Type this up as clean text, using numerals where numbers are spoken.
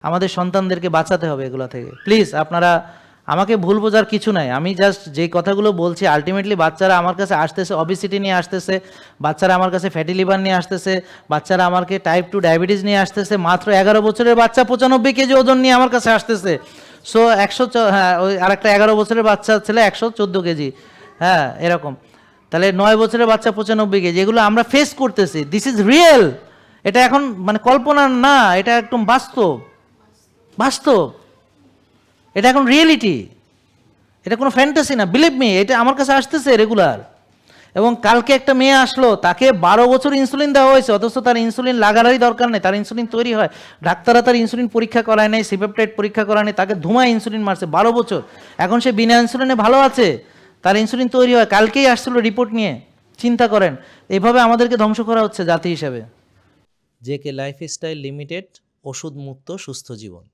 আমাদের সন্তানদেরকে বাঁচাতে হবে এগুলো থেকে। প্লিজ আপনারা, আমাকে ভুল বোঝার কিছু নাই, আমি জাস্ট যে কথাগুলো বলছি আলটিমেটলি বাচ্চারা আমার কাছে আসতেছে অবিসিটি নিয়ে আসতেছে, বাচ্চারা আমার কাছে ফ্যাটি লিভার নিয়ে আসতেছে, বাচ্চারা আমাকে টাইপ 2 ডায়াবেটিস নিয়ে আসতেছে, মাত্র 11 বছরের বাচ্চা 95 কেজি ওজন নিয়ে আমার কাছে আসতেছে। সো 100, হ্যাঁ, ওই আরেকটা 11 বছরের বাচ্চা ছেলে 114 কেজি, হ্যাঁ এরকম। তাহলে 9 বছরের বাচ্চা 95 কেজি, এগুলো আমরা ফেস করতেছি। This is real. এটা এখন মানে কল্পনা না, এটা একদম বাস্তব, বাস্তব, এটা এখন রিয়েলিটি, এটা কোনো ফ্যান্টাসি না। বিলিভ মি, এটা আমার কাছে আসতেছে রেগুলার। এবং কালকে একটা মেয়ে আসলো, তাকে 12 বছর ইনসুলিন দেওয়া হয়েছে, অথচ তার ইনসুলিন লাগারই দরকার নেই, তার ইনসুলিন তৈরি হয়। ডাক্তাররা তার ইনসুলিন পরীক্ষা করায় নাই, সিপেপটাইড পরীক্ষা করায় নাই, তাকে ধুমায় ইনসুলিন মারছে 12 বছর। এখন সে বিনা ইনসুলিনে ভালো আছে, তার ইনসুলিন তৈরি হয়। কালকেই আসছিল রিপোর্ট নিয়ে। চিন্তা করেন, এভাবে আমাদেরকে ধ্বংস করা হচ্ছে জাতি হিসেবে। জেকে লাইফস্টাইল লিমিটেড, ওষুধ মুক্ত সুস্থ জীবন।